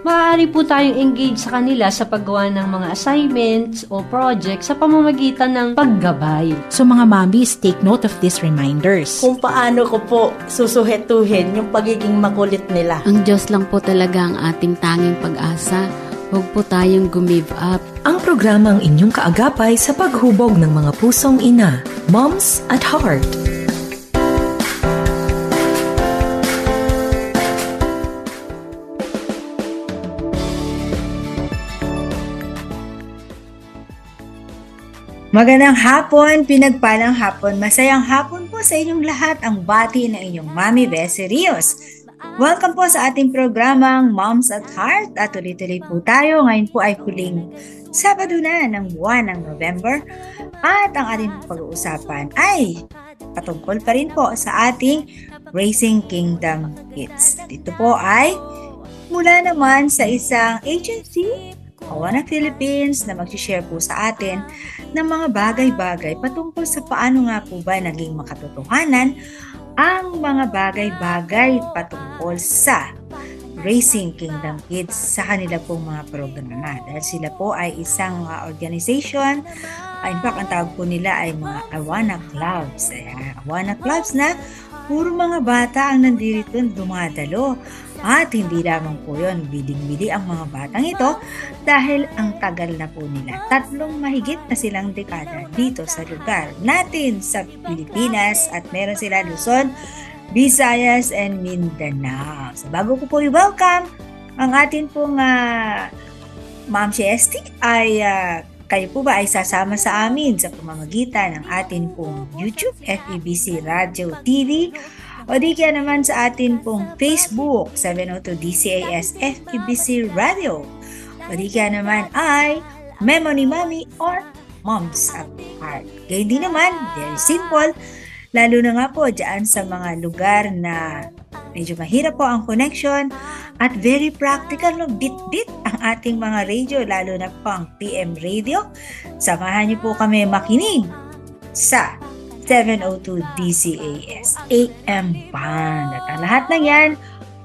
maaari po tayong engage sa kanila sa paggawa ng mga assignments o projects sa pamamagitan ng paggabay. So mga mommies, take note of these reminders. Kung paano ko po susuhetuhin yung pagiging makulit nila. Ang Diyos lang po talaga ang ating tanging pag-asa. Huwag po tayong gumive up. Ang programang inyong kaagapay sa paghubog ng mga pusong ina. Moms at Heart. Magandang hapon, pinagpalang hapon, masayang hapon po sa inyong lahat ang bati ng inyong Mami Bessie Rios. Welcome po sa ating programang Moms at Heart at tuloy-tuloy po tayo. Ngayon po ay huling Sabado na ng buwan ng November at ang ating pag-uusapan ay patungkol pa rin po sa ating Raising Kingdom Kids. Dito po ay mula naman sa isang agency, Awana Philippines, na mag-share po sa atin ng mga bagay-bagay patungkol sa paano nga po ba naging makatotohanan ang mga bagay-bagay patungkol sa Raising Kingdom Kids sa kanila pong mga programa. Dahil sila po ay isang organization, in fact, ang tawag po nila ay mga Awana Clubs. Awana Clubs na puro mga bata ang nandito dumadalo. At hindi lamang po yun, biling-bili ang mga batang ito dahil ang tagal na po nila. 3 mahigit na silang dekada dito sa lugar natin sa Pilipinas at meron sila Luzon, Visayas, and Mindanao. So bago ko po i-welcome ang atin pong Ma'am Chesty ay kayo po ba ay sasama sa amin sa pamamagitan ng atin pong YouTube, FEBC Radio TV, o di kaya naman sa atin pong Facebook, 702 DCAS FEBC Radio. O di kaya naman ay Memo ni Mami or Moms at Heart. Gayun din naman, very simple, lalo na nga po dyan sa mga lugar na medyo mahirap po ang connection at very practical, no? Bit-bit ang ating mga radio, lalo na po ang PM radio. Samahan niyo po kami makinig sa 702 DCAS AM Band. At ang lahat ng yan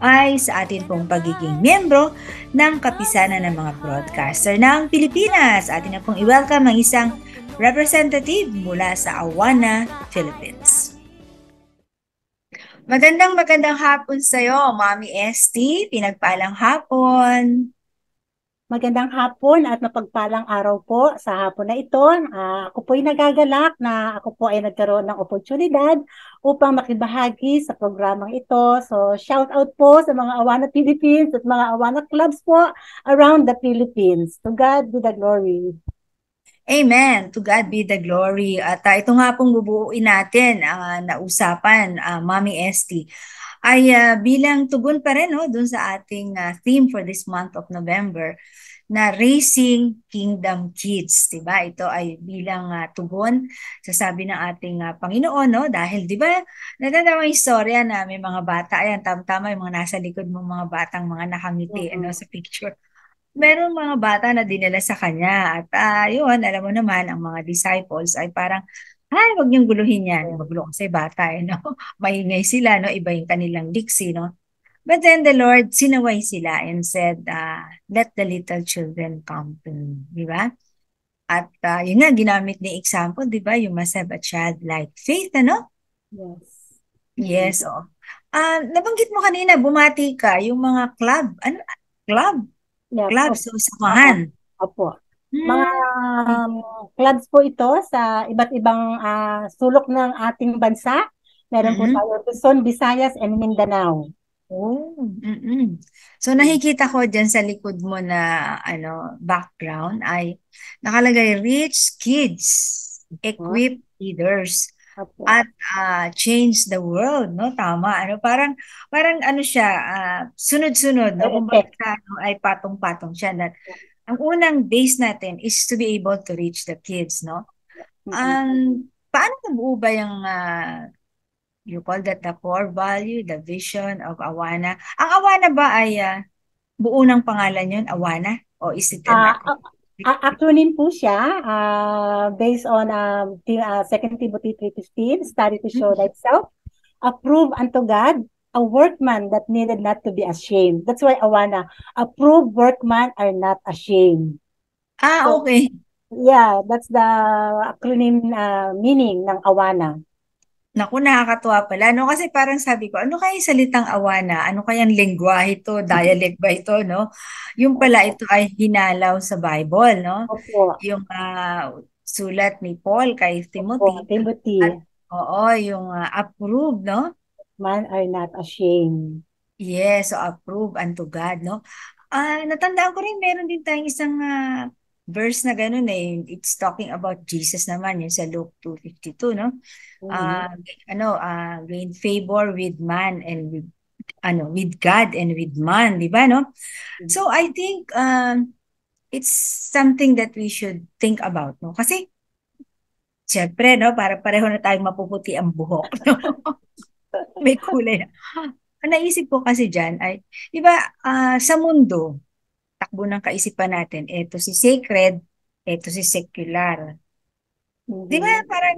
ay sa atin pong pagiging miyembro ng Kapisanan ng mga Broadcaster ng Pilipinas. Atin na pong i-welcome ang isang representative mula sa Awana Philippines. Magandang hapon sa iyo, Mami Esti. Pinagpalang hapon. Magandang hapon at mapagpalang araw po sa hapon na ito. Ako po ay nagagalak na ako po ay nagkaroon ng oportunidad upang makibahagi sa programang ito. So shout out po sa mga Awana Philippines at mga Awana clubs po around the Philippines. To God be the glory. Amen. To God be the glory. At ito nga pong bubuuin natin na usapan, Mami Esti, ay bilang tugon pa rin dun sa ating theme for this month of November na Raising Kingdom Kids, diba? Ito ay bilang tugon sa sabi ng ating Panginoon, no? Dahil diba, natatawa yung istorya na may mga bata, ayan, tama yung mga nasa likod mong mga batang mga nakangiti sa picture. Merong mga bata na dinala sa kanya at yun, alam mo naman, ang mga disciples ay parang, wag niyong guluhin yan. Magulo kasi bata, no? Maingay sila, no? Iba yung kanilang diksi, no? But then the Lord, sinaway sila and said, let the little children come to me. Di ba? At yun nga, ginamit ni example, di ba? You must have a childlike faith, ano? Yes. Yes, nabanggit mo kanina, bumati ka, yung mga club. Ano? Club? Yeah, Club, so samahan. Opo. Mga clubs po ito sa iba't ibang sulok ng ating bansa. Meron po tayo Luzon, Visayas, and Mindanao. So nakikita ko dyan sa likod mo na background ay nakalagay Rich Kids, Equip Leaders, at Change the World, no? Tama, parang siya, sunod-sunod, no? Kung bakit ay patong-patong siya. Ang unang base natin is to be able to reach the kids, no? Paano nabuo ba yung, you call that the core value, the vision of Awana? Ang Awana ba ay buo ng pangalan yun, Awana? O is it acronym po siya, based on 2 Timothy 3:15, study to show thyself, approve unto God, a workman that needed not to be ashamed. That's why Awana, approved workman are not ashamed. So, Okay. yeah, that's the acronym meaning ng Awana. Naku, nakakatuwa pala, no? Kasi parang sabi ko, ano kaya yung salitang Awana? Ano kayang lengguwahe ito? Dialect ba ito, no? Yung pala Opo, ito ay hinalaw sa Bible, no? opo, Yung sulat ni Paul kay opo, Timothy. At Timothy, oo, yung approved, no? man are not ashamed. Yes, so approved unto God, no? Natandaan ko rin, meron din tayong isang verse na ganun eh. It's talking about Jesus naman, yun sa Luke 2:52, no? Mhm. Gain favor with man and with God and with man, di ba, no? So I think it's something that we should think about, no? Kasi syempre, no, para pareho na tayong mapuputi ang buhok, no? May kulay na. Ang naisip ko kasi dyan ay, di ba, sa mundo, takbo ng kaisipan natin, eto si sacred, eto si secular. Di ba, Mhm. parang,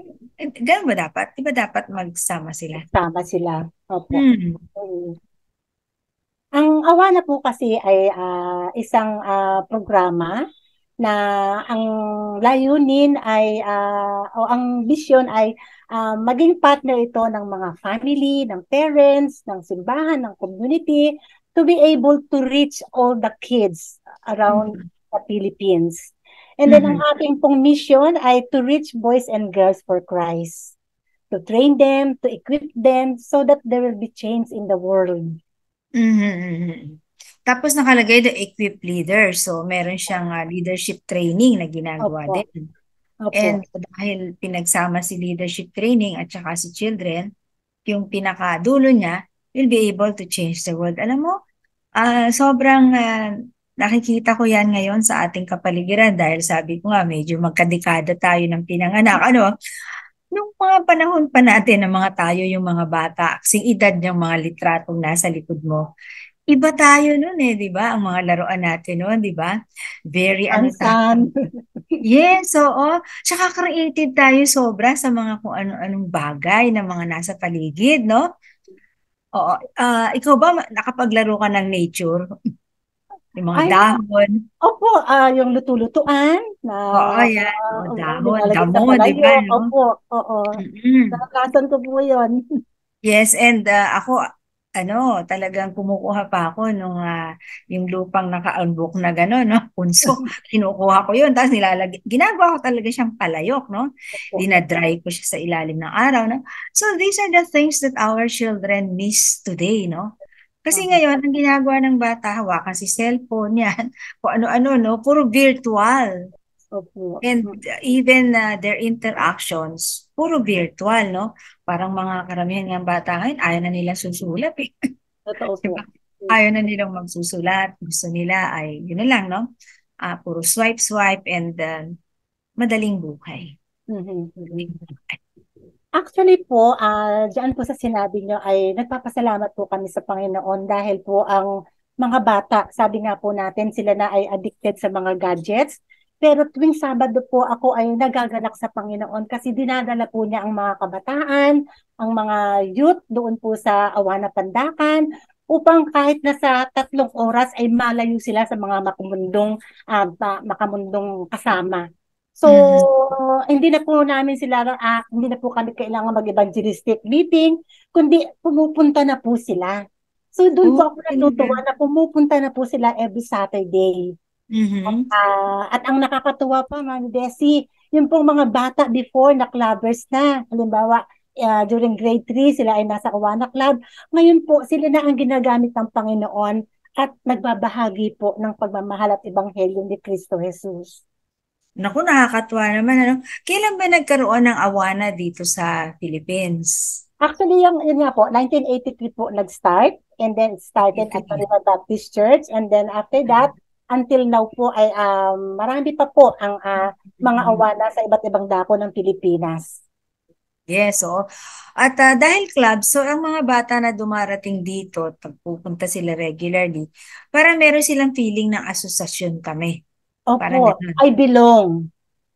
ganun ba dapat? Di ba dapat magsama sila? Tama sila. Opo. Hmm. Mhm. Ang Awana po kasi ay isang programa na ang layunin ay o ang vision ay maging partner ito ng mga family, ng parents, ng simbahan, ng community to be able to reach all the kids around Mhm. the Philippines. And then ang Mhm. ating pong mission ay to reach boys and girls for Christ, to train them, to equip them so that there will be change in the world. Mhm, mhm. Tapos nakalagay the equip leader. So, meron siyang leadership training na ginagawa Opo, din. opo. And dahil pinagsama si leadership training at saka si children, yung pinakadulo niya will be able to change the world. Alam mo, sobrang nakikita ko yan ngayon sa ating kapaligiran dahil sabi ko nga, medyo magkadekada tayo ng pinanganak. Ano, nung mga panahon pa natin ng mga tayo, yung mga bata, kasing edad ng mga litratong nasa likod mo, iba tayo nun eh, di ba? Ang mga laruan natin nun, di ba? Very ano tayo. San. Yes, oo. Tsaka creative tayo sobra sa mga kung ano-anong bagay na mga nasa paligid, no? Oo. Ikaw ba nakapaglaro ka ng nature? Yung mga Ay, dahon. opo, yung luto-lutuan na Oo, yan. O, dahon, nilalagay damo, sa di ba, palayok. no? Opo, oo. Mm-mm. Nakakasan ko po yun. Yes, and ako, talagang kumukuha pa ako nung yung lupang naka-albok na gano'n, no? Punso, kinukuha ko yun. Tapos ginagawa ko talaga siyang palayok, no? Opo, Dinadry ko siya sa ilalim ng araw, no? So these are the things that our children miss today, no? Kasi opo, ngayon, ang ginagawa ng bata, hawakan si cellphone yan, kung ano-ano, no? Puro virtual. opo. And even their interactions, puro virtual, no? Parang mga karamihan ng bata ngayon, ayaw na nilang susulat eh. Totoo po. Diba? Ayaw na nilang magsusulat. Gusto nila ay, yun na lang, no? Puro swipe and madaling buhay. Mhm, mhm. Madaling buhay. Actually po, diyan po sa sinabi nyo ay nagpapasalamat po kami sa Panginoon dahil po ang mga bata, sabi nga po natin, sila na ay addicted sa mga gadgets. Pero tuwing Sabado po ako ay nagagalak sa Panginoon kasi dinadala po niya ang mga kabataan, ang mga youth doon po sa Awana Pandakan upang kahit nasa 3 oras ay malayo sila sa mga makamundong kasama. So, hindi na po namin sila, hindi na po kami kailangan mag-evangelistic meeting, kundi pumupunta na po sila. So, doon po ako natutuwa na pumupunta na po sila every Saturday. Mhm. At ang nakakatuwa pa, Ma'am Desi, yung pong mga bata before na clubbers na. Halimbawa, during grade 3, sila ay nasa Awana Club. Ngayon po, sila na ang ginagamit ng Panginoon at nagbabahagi po ng pagmamahal at ebanghelyo ni Kristo Jesus. Naku, nakakatuwa naman, ano? Kailan ba nagkaroon ng Awana dito sa Philippines? Actually, yun nga po, 1983 po nag-start and then it started at Manila Baptist Church and then after that, until now po ay marami pa po ang mga Awana sa iba't ibang dako ng Pilipinas. Yes, oo. At dahil club, so ang mga bata na dumarating dito, pupunta sila regularly, para meron silang feeling ng asosasyon kami. Parang Opo, ganun. I belong.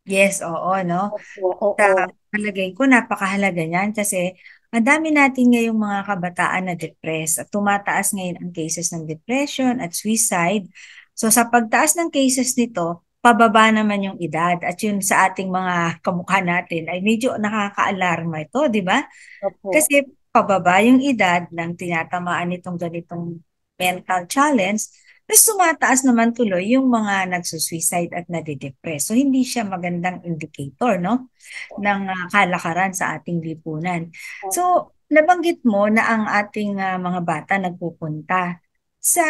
Yes, oo, no? Opo, oo. Sa palagay ko, napakahalaga niyan kasi madami natin ngayong mga kabataan na depressed at tumataas ngayon ang cases ng depression at suicide. So sa pagtaas ng cases nito, pababa naman yung edad at yun sa ating mga kamukha natin ay medyo nakaka-alarma ito, di ba? Opo. Kasi pababa yung edad ng tinatamaan nitong ganitong mental challenge, mas tumataas naman tuloy yung mga nagsusuicide at nadidepress. So hindi siya magandang indicator, no, ng kalakaran sa ating lipunan. So nabanggit mo na ang ating mga bata nagpupunta sa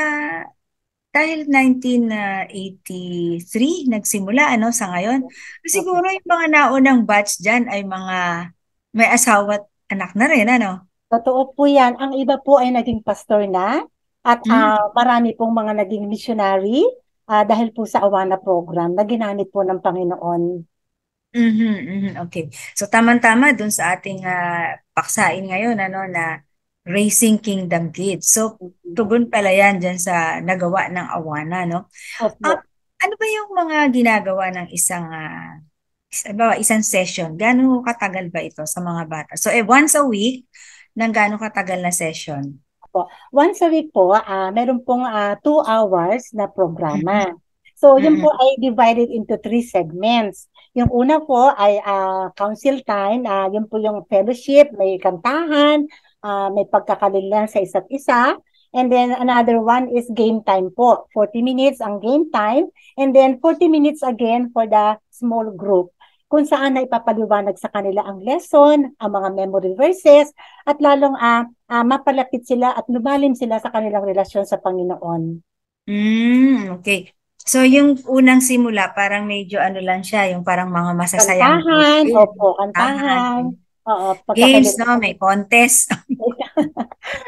dahil 1983 nagsimula ano sa ngayon. Siguro yung mga naunang batch diyan ay mga may asawa at anak na rin ano. Totoo po yan. Ang iba po ay naging pastor na at Mm. marami pong mga naging missionary dahil po sa Awana program na ginamit po ng Panginoon. Okay. So tamang-tama dun sa ating paksain ngayon ano na Raising Kingdom Kids. So tugon pala yan dyan sa nagawa ng Awana, no? Opo. Ano ba yung mga ginagawa ng isang session? Gaano katagal ba ito sa mga bata? So once a week, ng gaano katagal na session? Once a week po, meron pong 2 hours na programa. So, yun po ay divided into 3 segments. Yung una po ay council time, yun po yung fellowship, may kantahan, may pagkakalilan sa isa't isa. And then another one is game time po. 40 minutes ang game time. And then 40 minutes again for the small group, kung saan na ipapaliwanag sa kanila ang lesson, ang mga memory verses, at lalong mapalapit sila at lumalim sila sa kanilang relasyon sa Panginoon. Okay. So yung unang simula, parang medyo ano lang siya, yung parang mga masasayang Kantahan, game. opo, kantahan. Oo, Games, no? May contest.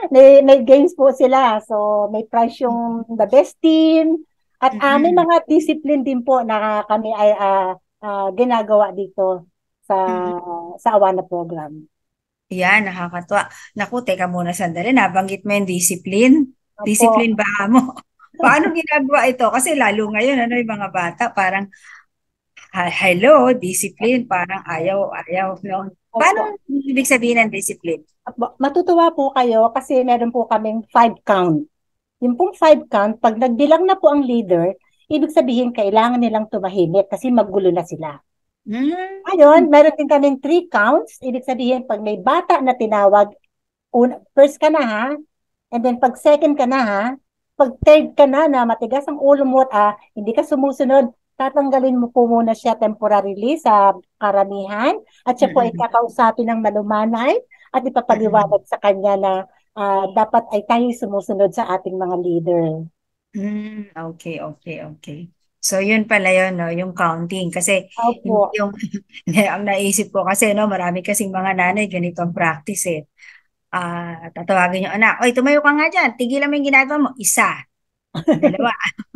may games po sila. So, may prize yung the best team. At may mga discipline din po na kami ay ginagawa dito sa Awana program. Yan, nakakatuwa. Naku, teka muna sandali. Nabanggit mo yung discipline. Opo. Discipline ba mo? Paano ginagawa ito? Kasi lalo ngayon, ano yung mga bata, parang hello, discipline, parang ayaw, no? Paano ibig sabihin ng discipline? Matutuwa po kayo kasi meron po kaming 5 count. Yung pong 5 count, pag nagbilang na po ang leader, ibig sabihin kailangan nilang tumahimik kasi magulo na sila. Ngayon, meron din kaming 3 counts. Ibig sabihin, pag may bata na tinawag, first ka na ha, and then pag second ka na ha, pag third ka na matigas ang ulo mo at hindi ka sumusunod, tatanggalin mo po muna siya temporarily sa karamihan at siya po ay kakausapin ng malumanay at ipapaliwanag sa kanya na dapat ay tayo sumusunod sa ating mga leader. Okay. So yun pala yun, no, yung counting. Kasi yung ang naisip ko kasi, no, marami kasing mga nanay ganito ang practice eh. Tatawagin yung anak, oy, tumayo ka nga dyan, tigilan mo yung ginagawa mo, 1, 2.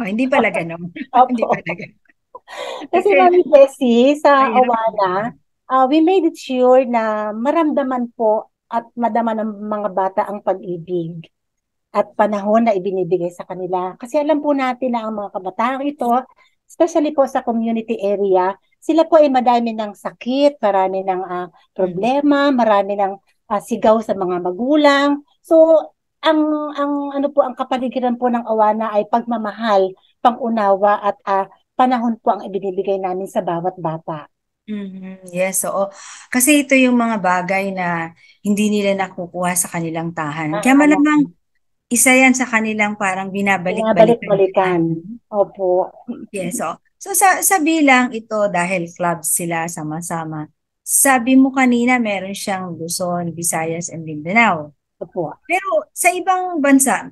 Hindi pala ganun. Hindi pala ganun. Kasi Mami Bessie, sa Awana, we made it sure na maramdaman po at madama ng mga bata ang pag-ibig at panahon na ibinibigay sa kanila. Kasi alam po natin na ang mga kabataan ito, especially po sa community area, sila po ay madami ng sakit, marami ng problema, marami ng sigaw sa mga magulang. So, ang kapaligiran po ng Awana ay pagmamahal, pangunawa at panahon po ang ibinibigay namin sa bawat bata. Yes, oo. Kasi ito yung mga bagay na hindi nila nakukuha sa kanilang tahanan. Kaya malamang isa yan sa kanilang parang binabalik-balikan. Opo. Yes, oo. So sa bilang ito, dahil clubs sila sama-sama, sabi mo kanina meron siyang Luzon, Visayas, and Mindanao. Opo. Pero sa ibang bansa,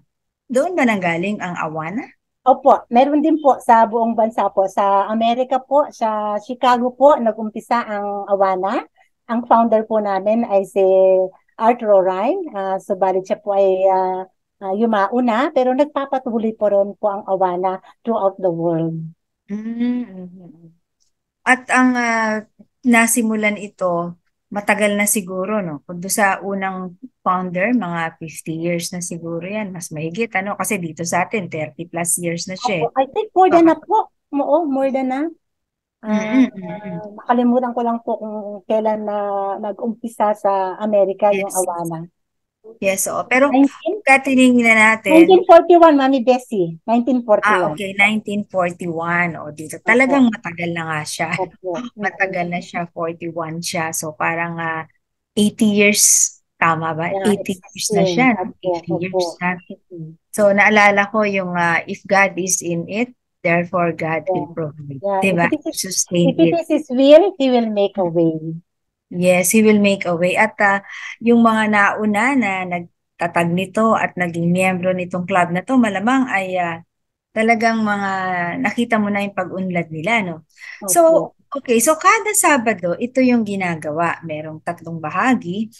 doon ba nanggaling ang Awana? Opo, meron din po sa buong bansa po. Sa Amerika po, sa Chicago po, nag-umpisa ang Awana. Ang founder po namin ay si Art Rorine. Subalit siya po ay yumauna, pero nagpapatuloy po rin po ang Awana throughout the world. At ang nasimulan ito, matagal na siguro, no? Kung doon sa unang founder, mga 50 years na siguro yan. Mas mahigit, ano? Kasi dito sa atin, 30 plus years na siya. I think more than na po. Oo, more than na. Mm, mm, mm. Nakalimutan ko lang po kung kailan na nag-umpisa sa Amerika yung Yes. Awana. Yes, oo. Pero 19? pagka tinignan natin, 1941, Mami Bessie. 1941. okay, 1941. O, dito Opo. talagang matagal na nga siya. Opo. Matagal na siya, 41 siya. So, parang 80 years, tama ba? Yeah, 80 years na siya, no? Opo. 80 years Opo. na. So, naalala ko yung if God is in it, therefore God will Yeah. provide. Yeah. Diba? Sustain If it it. is His will, He will make a way. Yes, He will make a way. At yung mga nauna na nagtatag nito at naging miyembro nitong club na to, malamang ay talagang mga nakita mo na yung pag-unlad nila, no? Opo. So, okay. So, kada Sabado, ito yung ginagawa. Merong 3 bahagi.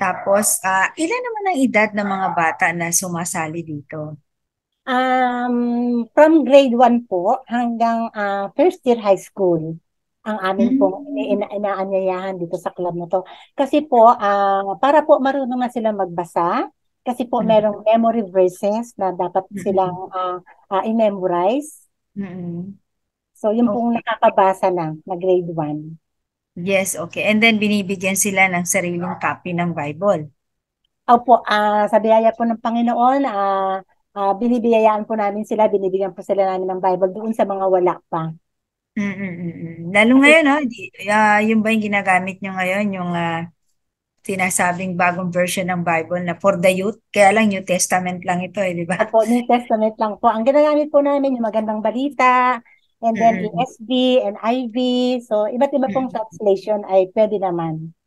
Tapos, ilan naman ang edad ng mga bata na sumasali dito? From grade 1 po hanggang first year high school ang amin pong inaanyayahan dito sa club na to. Kasi po, para po marunong na sila magbasa, kasi po merong memory verses na dapat silang i-memorize. So, yun pong nakakabasa na grade 1. Yes, okay. And then, binibigyan sila ng sariling copy ng Bible. Opo, sa biyaya po ng Panginoon, binibiyayaan po namin sila, binibigyan po sila namin ng Bible doon sa mga wala pa. Lalo ngayon, no? Yung ba yung ginagamit nyo ngayon, yung sinasabing bagong version ng Bible na for the youth, kaya lang New Testament lang ito, di ba? Opo, New Testament lang po. Ang ginagamit po namin yung magandang balita, and then ESV and IV. So, iba't iba pong translation ay pwede naman.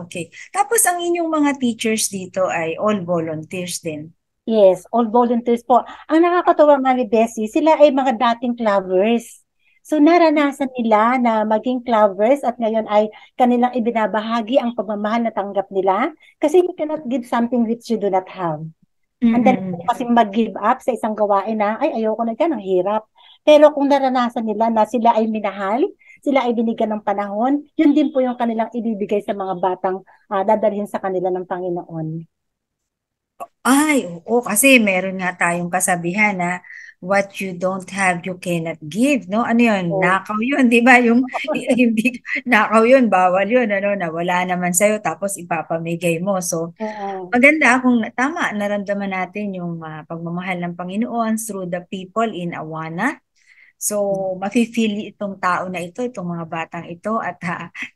Okay. Tapos ang inyong mga teachers dito ay all volunteers din. Yes, all volunteers po. Ang nakakatawa, Mami Bessie, sila ay mga dating clubbers. So, naranasan nila na maging clubbers at ngayon ay kanilang ibinabahagi ang pagmamahal na tanggap nila. Kasi you cannot give something which you do not have. And then, kasing mag-give up sa isang gawain na, ay, ayoko na dyan, ang hirap. Pero kung naranasan nila na sila ay minahal, sila ay binigyan ng panahon, yun din po yung kanilang ibibigay sa mga batang dadalhin sa kanila ng Panginoon. Ay, oo, kasi meron nga tayong kasabihan na what you don't have, you cannot give, no? Ano yun? Nakaw yun, di ba? Yung hindi, nakaw yun, bawal yun, ano, na wala naman sa'yo, tapos ipapamigay mo. So, maganda kung tama, naramdaman natin yung pagmamahal ng Panginoon through the people in Awana. So, mafe-feel itong tao na ito, itong mga batang ito, at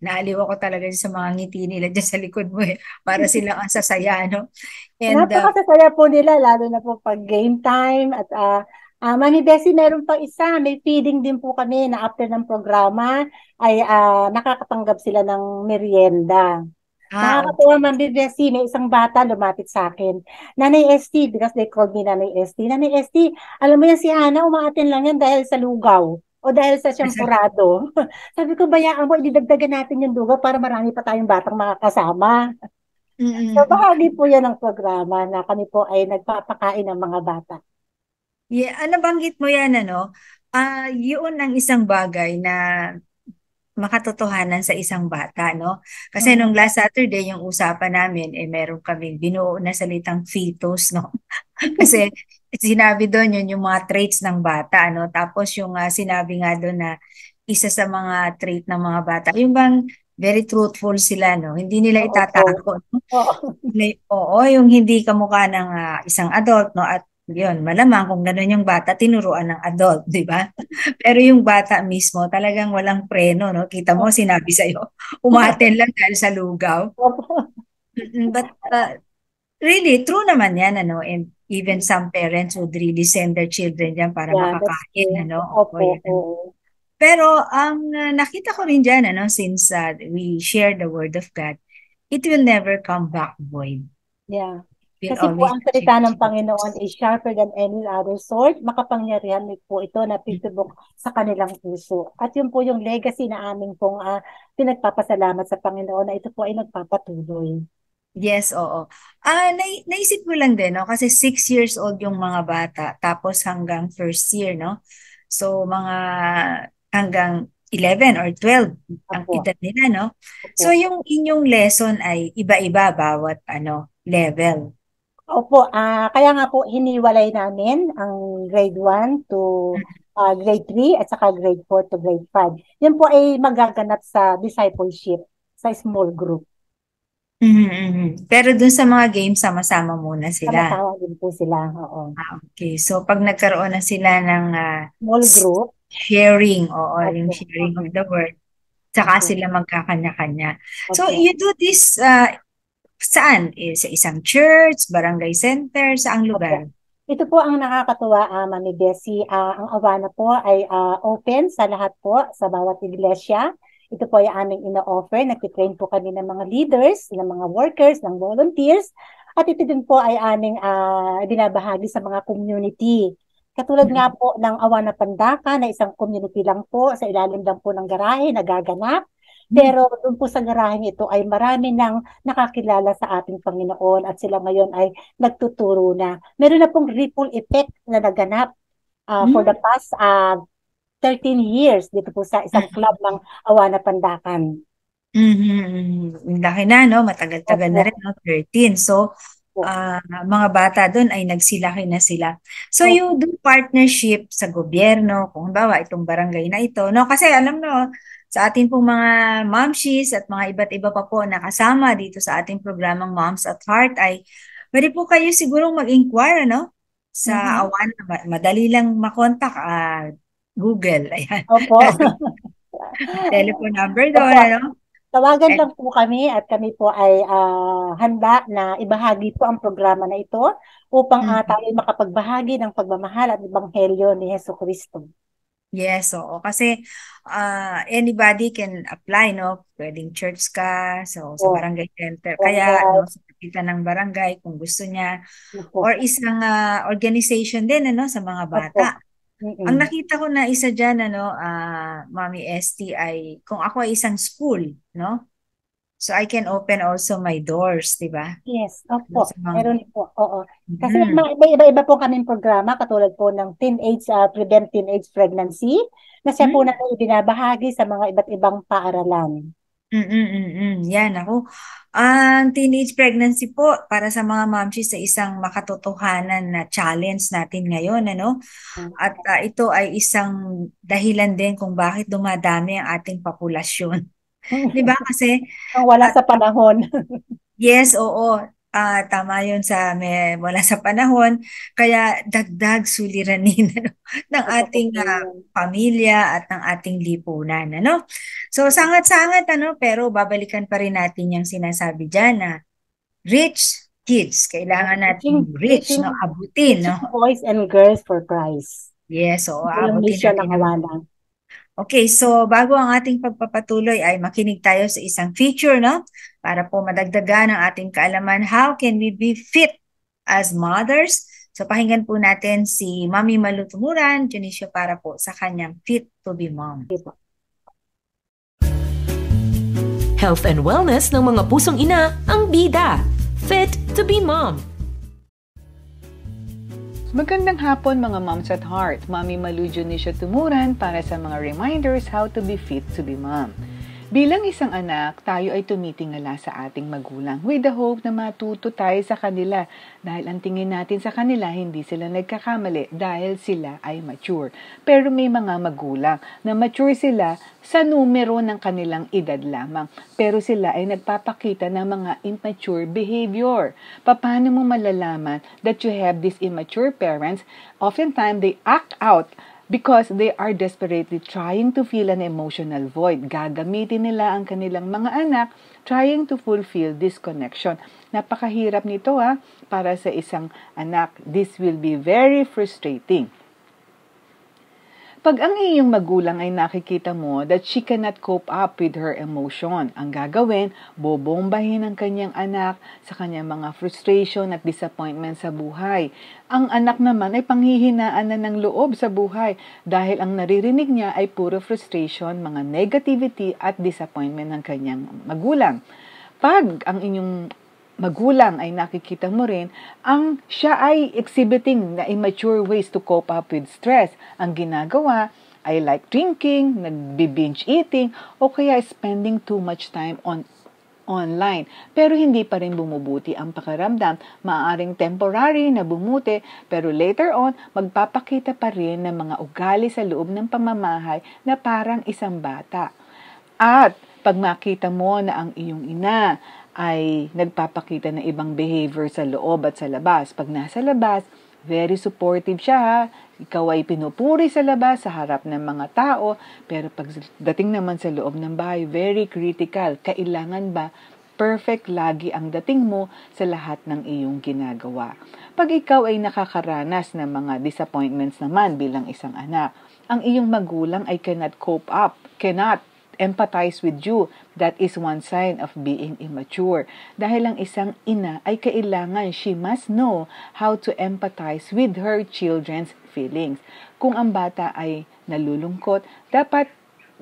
naaliw ako talaga sa mga ngiti nila dyan sa likod mo, para silang ang sasaya, no? And, napakasasaya po nila, lalo na po pag game time, at Mami Bessie, meron pang isa, may feeding din po kami na after ng programa, ay nakakatanggap sila ng merienda. Nakakatuwa, Mami Bessie, may isang bata lumapit sa akin. Nanay ST, because they called me Nanay ST. Nanay ST, alam mo yan si Hana, umaatin lang yan dahil sa lugaw o dahil sa siyempurado. Sabi ko, bayaan mo, ididagdagan natin yung lugaw para marami pa tayong batang makakasama. So, bahagi po yan ng programa na kami po ay nagpapakain ng mga bata. Yeah, nabanggit mo yan, ano? Yun ang isang bagay na makatotohanan sa isang bata, no? Kasi nung last Saturday, yung usapan namin, meron kaming binuo na salitang fetus, no? Kasi sinabi doon yun yung mga traits ng bata, no? Tapos yung sinabi nga doon na isa sa mga trait ng mga bata, yung bang very truthful sila, no? Hindi nila itatako, no? Oo, yung hindi kamukha ng isang adult, no? At yun, malamang kung gano'n yung bata, tinuruan ng adult, di ba? Pero yung bata mismo, talagang walang preno, no? Kita mo, sinabi sa'yo, umaten lang dahil sa lugaw. But really, true naman yan, ano? And even some parents would really send their children dyan para makakain, ano? Pero ang nakita ko rin dyan, ano, since we share the Word of God, it will never come back void. Yeah. Kasi po ang salita ng Panginoon is sharper than any other sword. Makapangyarihan po ito na pitubok sa kanilang puso. At yun po yung legacy na aming pong pinagpapasalamat sa Panginoon na ito po ay nagpapatuloy. Yes, oo. Naisip ko lang din, no? Kasi 6 years old yung mga bata, tapos hanggang first year, no? So, mga hanggang 11 or 12 ang edad nila, no? So, yung inyong lesson ay iba-iba bawat level. Opo, kaya nga po hiniwalay namin ang grade 1 to grade 3 at saka grade 4 to grade 5. Yan po ay magaganap sa discipleship, sa small group. Pero dun sa mga games, sama-sama muna sila. Sama-sama din po sila. Oo. Okay, so pag nagkaroon na sila ng Small group. sharing, yung Opo. sharing of the word, saka Opo. sila magkakanya-kanya. So Opo. you do this saan? Sa isang church, barangay center, saang lugar? Ito po ang nakakatuwa, Mami Bessie. Ang Awana po ay open sa lahat po, sa bawat iglesia. Ito po ay aming ina-offer. Nagtitrain po kami ng mga leaders, ng mga workers, ng volunteers. At ito din po ay aming binabahagi sa mga community. Katulad nga po ng Awana Pandaka na isang community lang po, sa ilalim lang po ng garahe, nagaganap. Pero doon po sa garaheng ito ay marami nang nakakilala sa ating Panginoon at sila ngayon ay nagtuturo na. Meron na pong ripple effect na naganap for the past 13 years dito po sa isang club ng Awana Pandakan. Laki na, no? Matagal-tagal na rin, no? 13. So, mga bata doon ay nagsilaki na sila. So, you do partnership sa gobyerno, kung halimbawa itong barangay na ito, no? Kasi alam no, sa ating pong mga momshies at mga iba't iba pa po na kasama dito sa ating programang Moms at Heart ay pwede po kayo sigurong mag-inquire, no? Sa Awana, madali lang makontak, Google, ayan. Opo. Telephone number doon, ano? Tawagan lang po kami at kami po ay handa na ibahagi po ang programa na ito upang tayo makapagbahagi ng pagmamahal at ebanghelyo ni Jesucristo. Yes, oo. Kasi anybody can apply, no? Pwedeng church ka, so sa barangay center. Kaya, no, sa kapitan ng barangay kung gusto niya. Or isang organization din, ano, sa mga bata. Ang nakita ko na isa dyan, ano, Mami ST, ay kung ako ay isang school, no? So I can open also my doors, di ba? Yes, opo. Meron po, oo. Kasi may iba-iba po kaming programa, katulad po ng Prevent Teenage Pregnancy, na siya po na ibinabahagi sa mga iba't ibang paaralan. Yan, ako. Ang teenage pregnancy po, para sa mga momshies, sa isang makatotohanan na challenge natin ngayon, ano? At ito ay isang dahilan din kung bakit dumadami ang ating populasyon. Di ba? Kasi wala sa panahon. Yes, oo. Tama yun wala sa panahon. Kaya dagdag suliranin ano, ng ating pamilya at ng ating lipunan. Ano? So, sangat-sangat, ano, pero babalikan pa rin natin yung sinasabi dyan na rich kids. Kailangan natin rich, no? Abutin, no? Boys and girls for Christ. Yes, oo. Abutin natin. Okay, so bago ang ating pagpapatuloy ay makinig tayo sa isang feature, no? Para po madagdagan ang ating kaalaman, how can we be fit as mothers? So pakinggan po natin si Mami Malu Tumuran, Junicio, para po sa kanyang Fit to be Mom. Health and wellness ng mga pusong ina ang bida. Fit to be Mom. Magandang hapon mga Moms at Heart. Mami Malu Junicio Tumuran para sa mga reminders how to be fit to be mom. Bilang isang anak, tayo ay tumitingala sa ating magulang with the hope na matuto tayo sa kanila dahil ang tingin natin sa kanila hindi sila nagkakamali dahil sila ay mature. Pero may mga magulang na mature sila sa numero ng kanilang edad lamang pero sila ay nagpapakita ng mga immature behavior. Paano mo malalaman that you have these immature parents? Oftentimes they act out because they are desperately trying to fill an emotional void. Gagamitin nila ang kanilang mga anak trying to fulfill this connection. Napakahirap nito para sa isang anak. This will be very frustrating. Pag ang iyong magulang ay nakikita mo that she cannot cope up with her emotion, ang gagawin, bobombahin ang kanyang anak sa kanyang mga frustration at disappointment sa buhay. Ang anak naman ay panghihinaan na ng loob sa buhay dahil ang naririnig niya ay puro frustration, mga negativity at disappointment ng kanyang magulang. Pag ang inyong magulang ay nakikita mo rin, ang siya ay exhibiting na immature ways to cope up with stress. Ang ginagawa ay like drinking, nagbi-binge eating, o kaya spending too much time on online. Pero hindi pa rin bumubuti ang pakiramdam. Maaaring temporary na bumuti, pero later on, magpapakita pa rin ng mga ugali sa loob ng pamamahay na parang isang bata. At pag makita mo na ang iyong ina ay nagpapakita ng ibang behavior sa loob at sa labas, pag nasa labas, very supportive siya ha. Ikaw ay pinupuri sa labas, sa harap ng mga tao, pero pagdating naman sa loob ng bahay, very critical. Kailangan ba perfect lagi ang dating mo sa lahat ng iyong ginagawa? Pag ikaw ay nakakaranas ng mga disappointments naman bilang isang anak, ang iyong magulang ay cannot cope up, cannot empathize with you. That is one sign of being immature. Dahil ang isang ina ay kailangan, she must know how to empathize with her children's feelings. Kung ang bata ay nalulungkot, dapat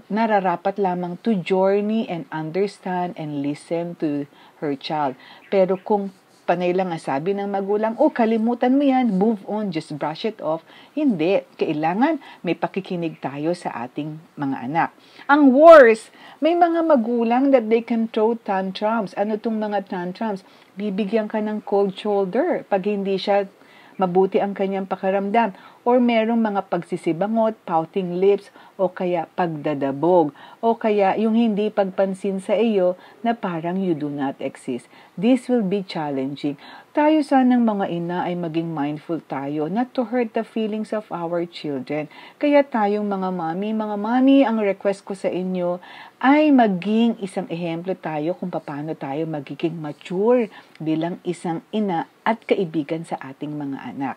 nararapat lamang to journey and understand and listen to her child. Pero kung panay lang ang sabi ng magulang, kalimutan mo yan, move on, just brush it off. Hindi. Kailangan may pakikinig tayo sa ating mga anak. Ang worst, may mga magulang that they can throw tantrums. Ano tong mga tantrums? Bibigyan ka ng cold shoulder pag hindi siya mabuti ang kanyang pakiramdam, or merong mga pagsisibangot, pouting lips, o kaya pagdadabog, o kaya yung hindi pagpansin sa iyo na parang you do not exist. This will be challenging. Tayo sanang mga ina ay maging mindful tayo not to hurt the feelings of our children. Kaya tayong mga mami, ang request ko sa inyo ay maging isang ehemplo tayo kung paano tayo magiging mature bilang isang ina at kaibigan sa ating mga anak.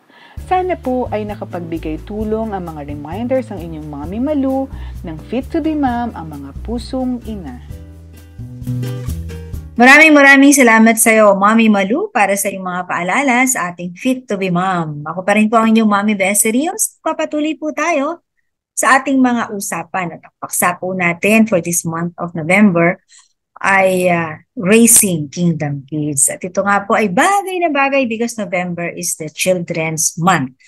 Sana po ay nakapagbigay tulong ang mga reminders ng inyong Mommy Malu ng Fit to be Mom, ang mga pusong ina. Maraming salamat sa iyo, Mommy Malu, para sa iyong mga paalala sa ating Fit to be Mom. Ako pa rin po ang inyong Mommy Beserios. Papatuloy po tayo sa ating mga usapan. At ang paksa po natin for this month of November ay Raising Kingdom Kids. At ito nga po ay bagay na bagay because November is the Children's Month.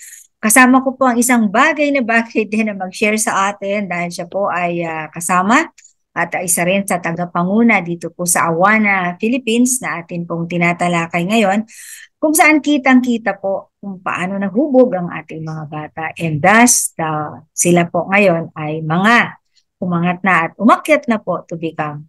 Kasama ko po ang isang bagay na bagay din na mag-share sa atin dahil siya po ay kasama at isa rin sa tagapanguna dito po sa Awana, Philippines na atin pong tinatalakay ngayon, kung saan kitang-kita po kung paano nahubog ang ating mga bata. And thus, sila po ngayon ay mga umangat na at umakyat na po to become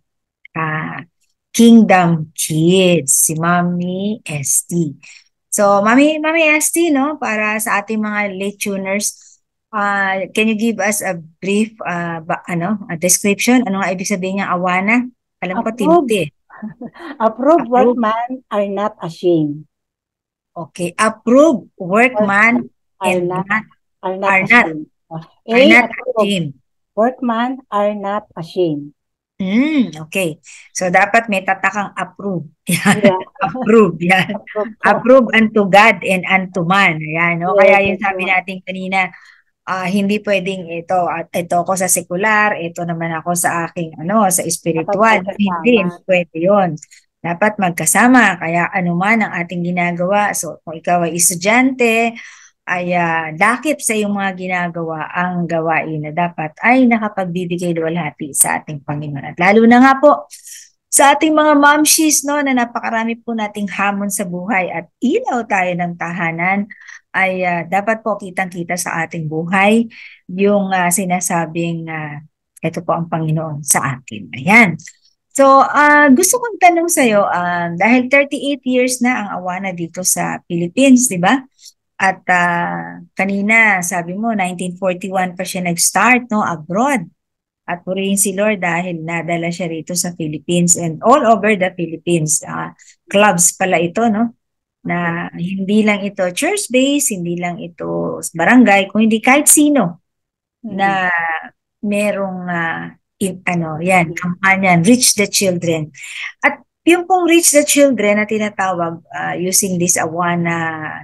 Kingdom Kids, si Mami ST. So, Mami ST, no, para sa ating mga late tuners, can you give us a brief a description? Ano nga ibig sabihin ng Awana? Alam ko, tinti. Approved workmen are not ashamed. Okay, approved workman and are not ashamed. Workmen are not ashamed. Okay. So, dapat may tatakang approve. Yeah. Approve. Yan. Approve unto God and unto man. Yan, no? Kaya yung sabi natin kanina, hindi pwedeng ito ako sa sekular, ito naman ako sa aking sa spiritual. Hindi pwede yun. Dapat magkasama. Kaya anuman ang ating ginagawa. So, kung ikaw ay estudyante, ay dakip sa iyong mga ginagawa ang gawain na dapat ay nakapagbibigay luwalhati sa ating Panginoon. At lalo na nga po sa ating mga momshies, no, na napakarami po nating hamon sa buhay at ilaw tayo ng tahanan, ay dapat po kitang-kita sa ating buhay yung sinasabing ito po ang Panginoon sa atin. Ayan. So, gusto kong tanong sa'yo, dahil 38 years na ang Awana dito sa Philippines, di ba? At kanina, sabi mo, 1941 pa siya nag-start, no, abroad. At purihin si Lord dahil nadala siya rito sa Philippines and all over the Philippines. Clubs pala ito, no? Na hindi lang ito church-based, hindi lang ito barangay, kung hindi kahit sino na merong kampanya, Reach the Children. At yung pong Reach the Children na tinatawag using this Awana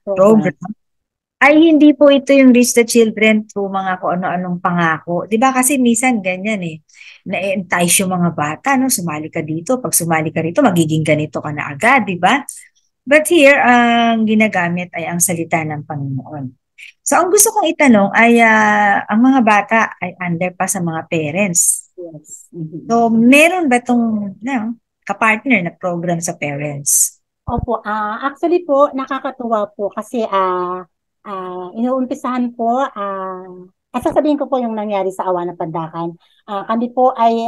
program, ay hindi po ito yung Reach the Children through mga kung ano-anong pangako. Di ba kasi minsan ganyan na-entice yung mga bata, no? Sumali ka dito, pag sumali ka rito, magiging ganito ka na agad, di ba? But here, ang ginagamit ay ang salita ng Panginoon. So, ang gusto kong itanong ay ang mga bata ay under pa sa mga parents. Yes. So, meron ba itong kapartner na program sa parents. Opo, actually po, nakakatuwa po kasi inuumpisahan po, at sasabihin ko po yung nangyari sa Awa ng Pandakan. Kami po ay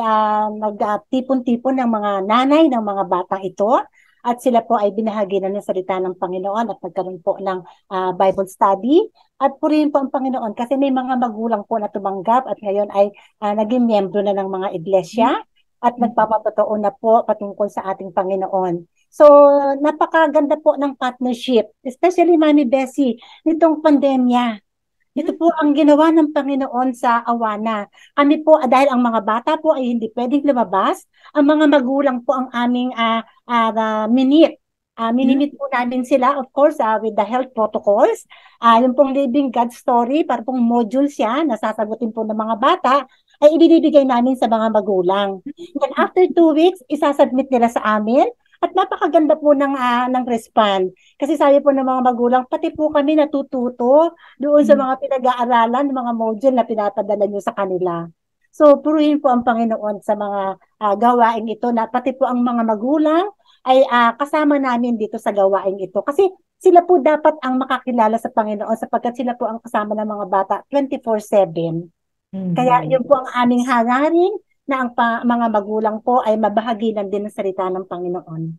nagtipon-tipon ng mga nanay ng mga batang ito at sila po ay binahagi na ng salita ng Panginoon at nagkaroon po ng Bible study at purihin po ang Panginoon kasi may mga magulang po na tumanggap at ngayon ay naging miyembro na ng mga iglesia at nagpapatotoo na po patungkol sa ating Panginoon. So, napakaganda po ng partnership, especially Mami Bessie, nitong pandemya. Ito po ang ginawa ng Panginoon sa Awana. Kami po, dahil ang mga bata po ay hindi pwedeng lumabas, ang mga magulang po ang aming minute. Minimit po namin sila, of course, with the health protocols. Yung pong Living God Story, para pong module siya, nasasagutin po ng mga bata, ay ibinibigay namin sa mga magulang. Then after 2 weeks, isasubmit nila sa amin. At napakaganda po ng respond. Kasi sabi po ng mga magulang, pati po kami natututo doon sa mga pinag-aaralan, ng mga module na pinapadala nyo sa kanila. So, puruhin po ang Panginoon sa mga gawain ito na pati po ang mga magulang ay kasama namin dito sa gawain ito. Kasi sila po dapat ang makakilala sa Panginoon sapagkat sila po ang kasama ng mga bata 24/7. Kaya yun po ang aming hangarin na ang mga magulang po ay mabahaginan din ng salita ng Panginoon.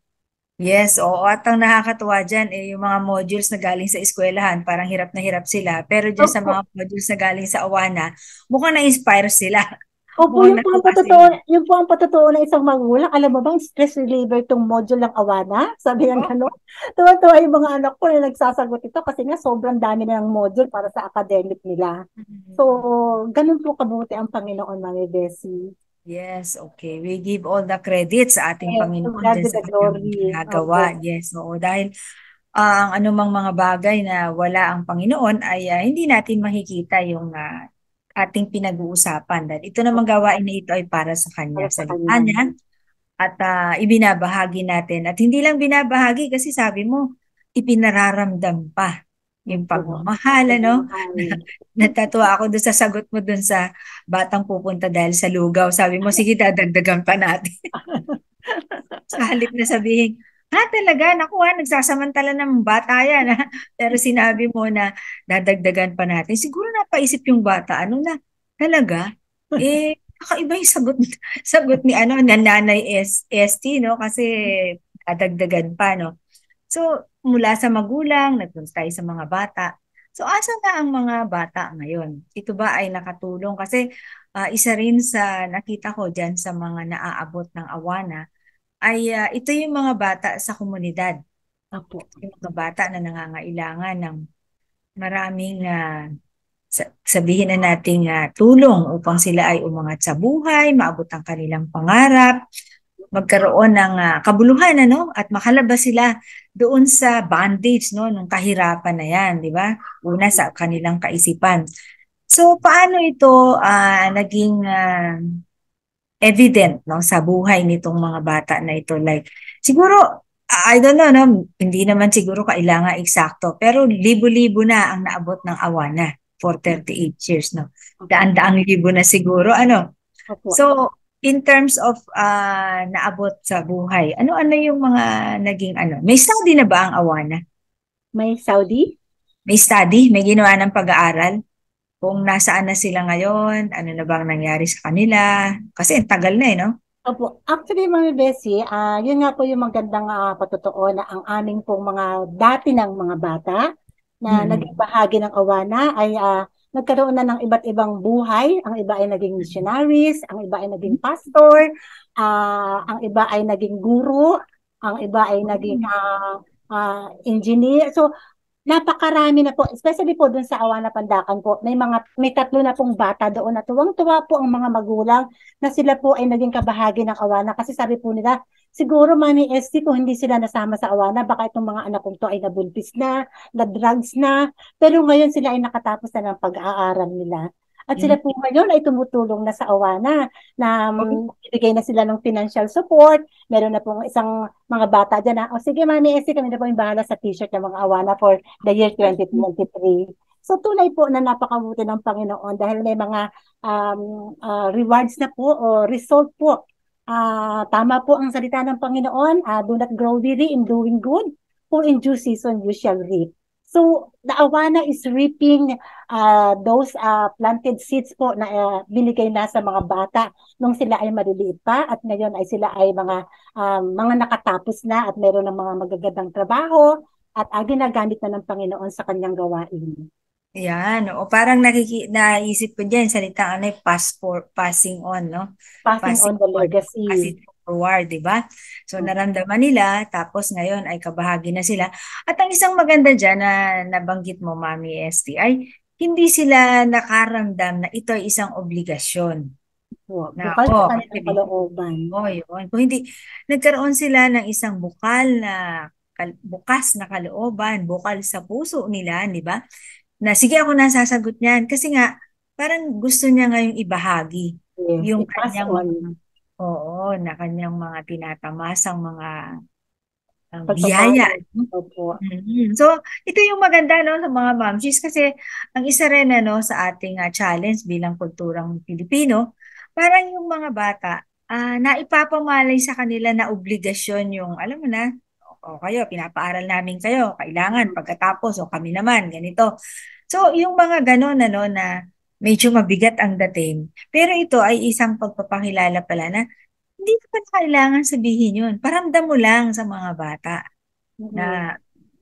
Yes, oo. At ang nakakatuwa dyan, yung mga modules na galing sa eskwelahan, parang hirap na hirap sila. Pero dyan sa mga modules na galing sa Awana, mukhang na-inspire sila. Opo, yun po ang patotoo ng isang magulang. Alam mo bang stress reliever itong module ng Awana? Sabi ng gano'n. Tuwa-tuwa yung mga anak ko na nagsasagot ito kasi nga sobrang dami na ng module para sa academic nila. So, ganun po kabuti ang Panginoon, Mami Bessie. Yes, okay. We give all the credit sa ating Panginoon dyan sa ginagawa. Yes, oo. Dahil ang anumang mga bagay na wala ang Panginoon ay hindi natin makikita yung ating pinag-uusapan. Dahil ito namang gawain na ito ay para sa Kanya, sa Kanya. At ibinabahagi natin. At hindi lang binabahagi kasi sabi mo, ipinararamdam pa yung pagmamahal, ano? Natatawa ako doon sa sagot mo doon sa batang pupunta dahil sa lugaw. Sabi mo, sige, dadagdagan pa natin. Sa halip na sabihin, talaga, naku nagsasamantala ng bata yan. Pero sinabi mo na dadagdagan pa natin. Siguro napaisip yung bata, ano na, talaga? Kakaiba yung sagot ni nanay ST, no? Kasi dadagdagan pa, no? So, mula sa magulang, nagpunta tayo sa mga bata. So, asa na ang mga bata ngayon? Ito ba ay nakatulong? Kasi isa rin sa nakita ko dyan sa mga naaabot ng Awana, ay ito yung mga bata sa komunidad. Yung mga bata na nangangailangan ng maraming sabihin na nating tulong upang sila ay umangat sa buhay, maabot ang kanilang pangarap, magkaroon ng kabuluhan at makalabas sila doon sa bondage ng kahirapan na yan, di ba? Una sa kanilang kaisipan. So paano ito naging evident sa buhay nitong mga bata na ito? Like siguro I don't know, hindi naman siguro kailangan eksakto, pero libo-libo na ang naabot ng Awana for 38 years, no? Daan-daang libo na siguro, So in terms of naabot sa buhay, ano-ano yung mga naging May study na ba ang Awana? May Saudi? May study? May ginawa ng pag-aaral? Kung nasaan na sila ngayon, ano na bang nangyari sa kanila? Kasi tagal na no? Opo. Actually, Mami Bessie, yun nga po yung magandang patotoo na ang aming pong mga dati ng mga bata na naging bahagi ng Awana ay nagkaroon na ng iba't ibang buhay. Ang iba ay naging missionaries, ang iba ay naging pastor, ang iba ay naging guru, ang iba ay naging engineer. So, napakarami na po, especially po dun sa Awana Pandakan po, may 3 na pong bata doon na tuwang-tuwa po ang mga magulang na sila po ay naging kabahagi ng Awana kasi sabi po nila, siguro Mami ST kung hindi sila nasama sa Awana, baka itong mga anak kong to ay nabuntis na drugs na, pero ngayon sila ay nakatapos na ng pag-aaral nila. At sila po ngayon ay tumutulong na sa Awana na ibigay na sila ng financial support. Meron na pong isang mga bata dyan na, sige Mami ST, kami na po yung bahala sa t-shirt ng mga Awana for the year 2023. So tunay po na napakabuti ng Panginoon dahil may mga rewards na po o result po Tama po ang salita ng Panginoon, do not grow weary in doing good, for in due season you shall reap. So, the awana is reaping those planted seeds po na binigay na sa mga bata nung sila ay maliliit pa at ngayon ay sila ay mga nakatapos na at meron ng mga magagandang trabaho at ginagamit na ng Panginoon sa kanyang gawain. Yan, o parang naisip ko dyan, salita passing on, no? Passing on the legacy. Passing forward, di ba? So, naramdaman nila, tapos ngayon ay kabahagi na sila. At ang isang maganda dyan na nabanggit mo, Mami Esti, ay hindi sila nakaramdam na ito ay isang obligasyon. Bukal sa kanilang kalooban. Yun. Kung hindi, nagkaroon sila ng isang bukas na kalooban, bukal sa puso nila, di ba? Na sige ako na sasagot niyan. Kasi nga, parang gusto niya ngayong ibahagi. Yung kanyang na kanyang mga tinatamasang mga biyaya. So, ito yung maganda, no, sa mga momshies kasi ang isa rin sa ating challenge bilang kulturang Pilipino, parang yung mga bata, naipapamalay sa kanila na obligasyon yung, alam mo na, kayo, pinapaaral namin kayo, kailangan pagkatapos, kami naman, ganito. So, yung mga ganon, na medyo mabigat ang dating. Pero ito ay isang pagpapakilala pala na hindi ka pa kailangan sabihin yun. Paramdam mo lang sa mga bata na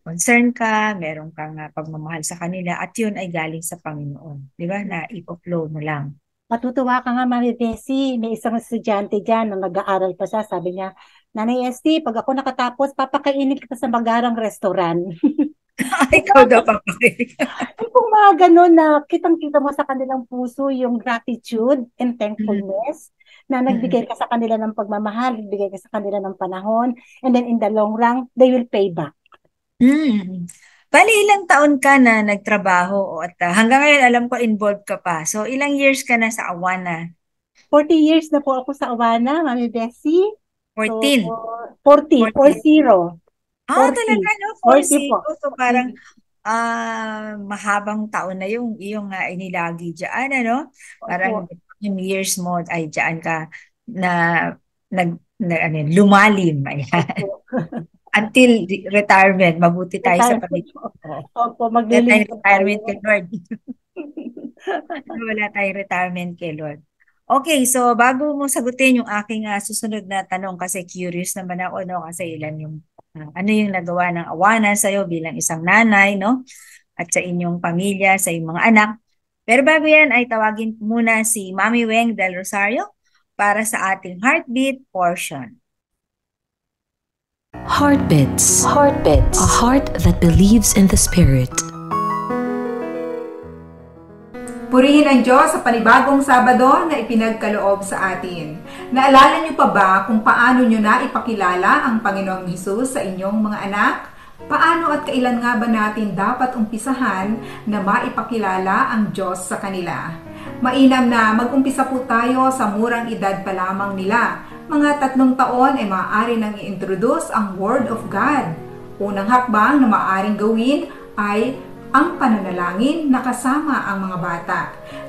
concern ka, meron kang pagmamahal sa kanila at yun ay galing sa Panginoon. Di ba? Na i-flow mo lang. Matutuwa ka nga, Mami Bessie. May isang estudyante dyan na nag-aaral pa siya. Sabi niya, Nanay Esti, pag ako nakatapos, papakainin kita sa magarang restaurant. Ikaw daw papakainin. Kung mga ganun na kitang-kita mo sa kanilang puso yung gratitude and thankfulness na nagbigay ka sa kanila ng pagmamahal, nagbigay ka sa kanila ng panahon, and then in the long run, they will pay back. Bali, ilang taon ka na nagtrabaho at hanggang ngayon alam ko involved ka pa. So, ilang years ka na sa Awana? 40 years na po ako sa Awana, Mami Bessie. 14? So, 40. 40. Talaga, no? 40 po. So, parang mahabang taon na yung iyong inilagi dyan, ano? Parang yung years mo ay dyan ka na lumalim. Ayan. Until retirement. Mabuti tayo sa pag-retirement. Opo, retirement kay Lord. Wala tayong retirement kay Lord. Okay, so bago mo sagutin yung aking susunod na tanong kasi curious naman ako, no? Kasi ilan yung ano yung nagawa ng Awana sa'yo bilang isang nanay, no? At sa inyong pamilya, sa inyong mga anak. Pero bago yan ay tawagin muna si Mami Weng Del Rosario para sa ating heartbeat portion. Heartbeats. Heartbeats. A heart that believes in the Spirit. Purihin ang Diyos sa panibagong Sabado na ipinagkaloob sa atin. Naalala niyo pa ba kung paano niyo na ipakilala ang Panginoong Hesus sa inyong mga anak? Paano at kailan nga ba natin dapat umpisahan na maipakilala ang Diyos sa kanila? Mainam na mag-umpisa po tayo sa murang edad pa lamang nila. Mga 3 taon ay maaari nang i-introduce ang Word of God. Unang hakbang na maaaring gawin ay ang pananalangin na kasama ang mga bata.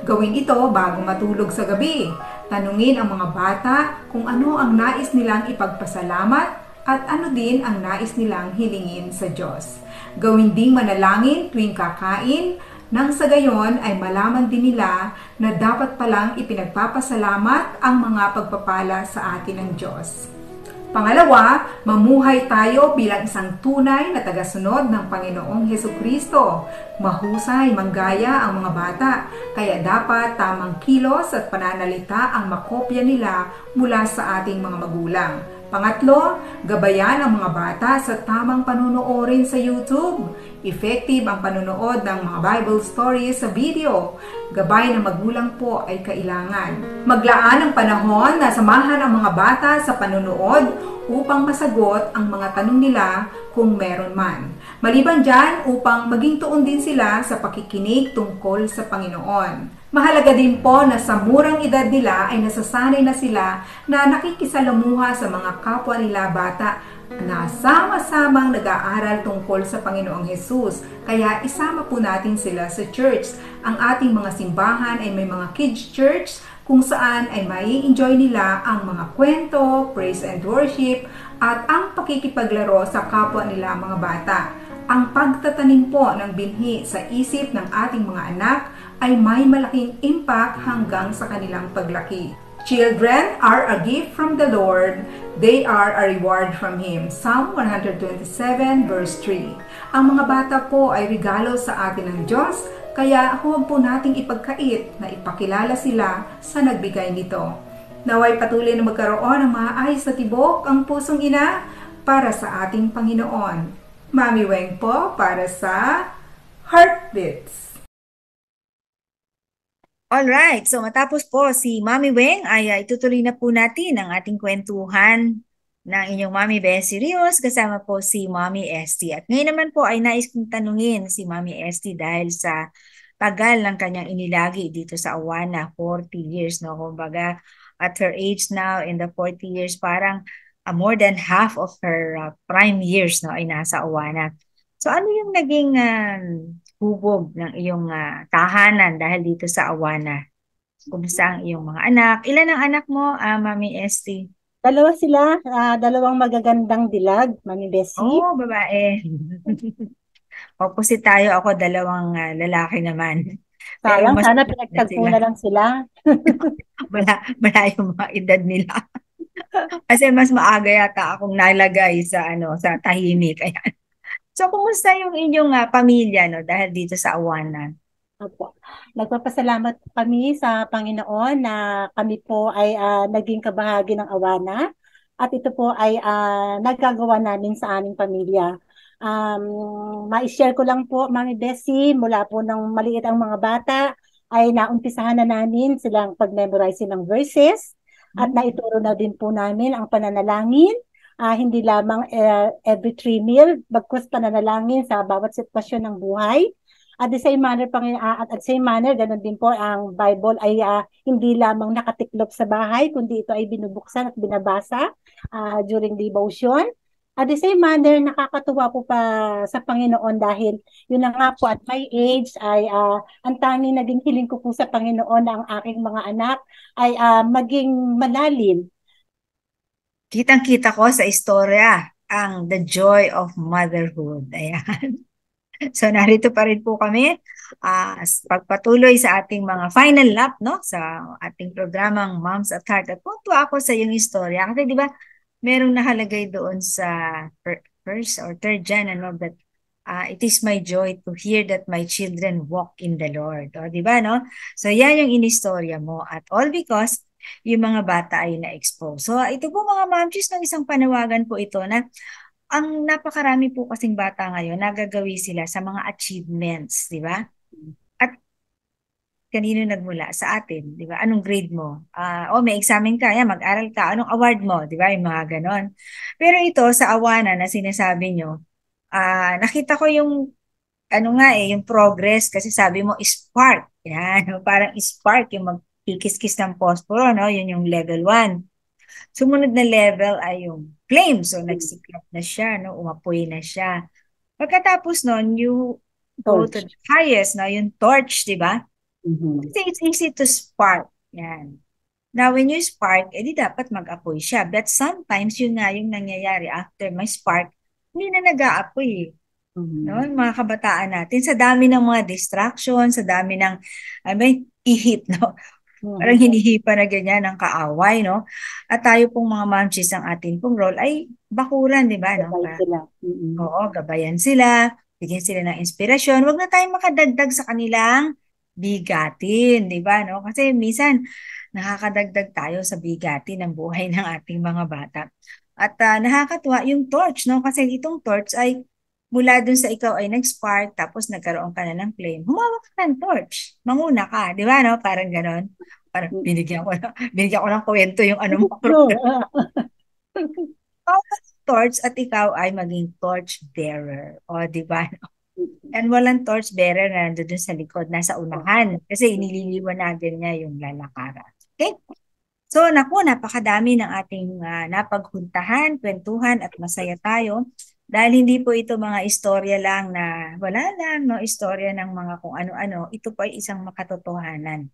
Gawin ito bago matulog sa gabi. Tanungin ang mga bata kung ano ang nais nilang ipagpasalamat at ano din ang nais nilang hilingin sa Diyos. Gawin ding manalangin tuwing kakain, nang sa gayon ay malaman din nila na dapat palang ipinagpapasalamat ang mga pagpapala sa atin ng Diyos. Pangalawa, mamuhay tayo bilang isang tunay na tagasunod ng Panginoong Hesukristo. Mahusay manggaya ang mga bata, kaya dapat tamang kilos at pananalita ang makopya nila mula sa ating mga magulang. Pangatlo, gabayan ang mga bata sa tamang panunuorin sa YouTube. Effective ang panunood ng mga Bible stories sa video. Gabay ng magulang po ay kailangan. Maglaan ng panahon na samahan ang mga bata sa panunood upang masagot ang mga tanong nila kung meron man. Maliban dyan, upang maging tuon din sila sa pakikinig tungkol sa Panginoon. Mahalaga din po na sa murang edad nila ay nasasanay na sila na nakikisalamuha sa mga kapwa nila bata na sama-samang nag-aaral tungkol sa Panginoong Hesus. Kaya isama po natin sila sa church. Ang ating mga simbahan ay may mga kids church kung saan ay mai-enjoy nila ang mga kwento, praise and worship, at ang pakikipaglaro sa kapwa nila mga bata. Ang pagtatanim po ng binhi sa isip ng ating mga anak ay may malaking impact hanggang sa kanilang paglaki. Children are a gift from the Lord. They are a reward from Him. Psalm 127 verse 3. Ang mga bata po ay regalo sa atin ng Diyos, kaya huwag po nating ipagkait na ipakilala sila sa nagbigay nito. Naway patuloy na magkaroon ng maayos na tibok ang pusong ina para sa ating Panginoon. Mami Weng po para sa Heartbeats. Alright, so matapos po si Mami Weng ay itutuloy na po natin ang ating kwentuhan ng inyong Mami Bessie Rios kasama po si Mami Esty. At ngayon naman po ay nais kong tanungin si Mami Esty dahil sa tagal ng kanyang inilagi dito sa Awana, 40 years, no? Kumbaga, at her age now in the 40 years, parang more than half of her prime years, no, ay nasa Awana. So ano yung naging hubog ng iyong tahanan dahil dito sa Awana? Kumusta ang iyong mga anak? Ilan ang anak mo, Mami Esty? Dalawa sila, dalawang magagandang dilag, Mami Bessie. Oh, babae. Opposite tayo, ako dalawang lalaki naman. Pero Sayang, mas sana maganda pinagtagpo sila. na lang sila. Malayo mga edad nila. Kasi mas maaga yata akong nalagay sa sa tahimik. Ayan. So, kumusta yung inyong pamilya, no, dahil dito sa Awana? Opo. Nagpapasalamat kami sa Panginoon na kami po ay naging kabahagi ng Awana at ito po ay nagagawa namin sa aming pamilya. Ma-share ko lang po, Mami Bessie, mula po ng maliit ang mga bata ay naumpisahan na namin silang pag-memorize ng verses at naituro na din po namin ang pananalangin. Hindi lamang every 3 meal, bagkus pananalangin sa bawat sitwasyon ng buhay. At the same manner, ganun din po ang Bible ay hindi lamang nakatiklop sa bahay, kundi ito ay binubuksan at binabasa during devotion. At the same manner, nakakatuwa po pa sa Panginoon dahil yun na nga po at my age ay ang tanging naging hiling ko po sa Panginoon na ang aking mga anak ay maging malalim. Kitang-kita ko sa istorya ang the joy of motherhood. Ayan. So narito pa rin po kami pagpatuloy sa ating mga final lap, no, sa ating programang Moms at Heart. At puntua ako sa iyong istorya kasi di ba merong nakalagay doon sa first or third dyan, that it is my joy to hear that my children walk in the Lord. O, di ba, no? So yan yung inistorya mo at all because yung mga bata ay na-expose. So ito po mga momchies, ng isang panawagan po ito na ang napakarami po kasing bata ngayon, nagagawi sila sa mga achievements, di ba? At kanino nagmula? Sa atin, di ba? Anong grade mo? May examen ka, mag-aral ka. Anong award mo? Di ba? Yung mga ganon. Pero ito, sa Awana na sinasabi nyo, nakita ko yung, yung progress kasi sabi mo, spark. Yan, parang spark, yung magkikis-kis ng posporo, no? Yun yung level 1. Sumunod na level ay yung flame. So, nagsiklop na siya, no? Umapoy na siya. Pagkatapos nun, you go to the highest, no? Yung torch, di ba? Kasi it's easy to spark. Yan. Now, when you spark, edi dapat mag-apoy siya. But sometimes, yun nga yung nangyayari after may spark, hindi na nag-aapoy. No? Yung mga kabataan natin, sa dami ng mga distractions, sa dami ng ihip, no? Parang hinihipa na ganyan ng kaaway, no? At tayo pong mga momchies, ang atin pong role ay bakuran, di ba? No? Oo, gabayan sila, bigyan sila ng inspirasyon. Huwag na tayong makadagdag sa kanilang bigatin, di ba? No? Kasi minsan, nakakadagdag tayo sa bigatin ng buhay ng ating mga bata. At nakakatuwa yung torch, no? Kasi itong torch ay mula dun sa ikaw ay nag-spark, tapos nagkaroon ka na ng flame, humawak ka ng torch. Manguna ka, di ba, no? Parang ganon. Parang binigyan ko ng kwento yung ano mo. torch at ikaw ay maging torch bearer. O, di ba? And walang torch bearer na nandun sa likod, nasa unahan. Kasi inililiwan natin niya yung lalakaran. Okay? So, naku, napakadami ng ating napaghuntahan, kwentuhan at masaya tayo. Dahil hindi po ito mga istorya lang na wala lang, no? Istorya ng mga kung ano-ano. Ito po ay isang makatotohanan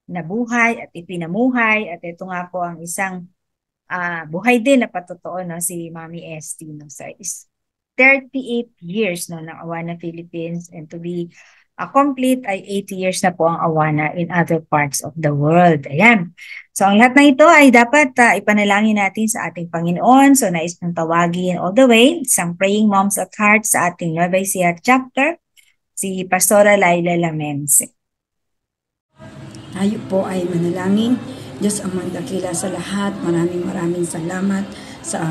na buhay at ipinamuhay. At ito nga po ang isang buhay din na patotoo, no? Si Mami Esti, no? Sa 38 years, no, ng Awana Philippines, and to be complete ay 80 years na po ang Awana in other parts of the world. Ayan. So, ang lahat na ito ay dapat ipanalangin natin sa ating Panginoon. So, nais kong tawagin all the way isang Praying Moms at Heart sa ating Nueva Ecija chapter, si Pastora Laila Lamense. Tayo po ay manalangin. Diyos ang mandakila sa lahat. Maraming salamat sa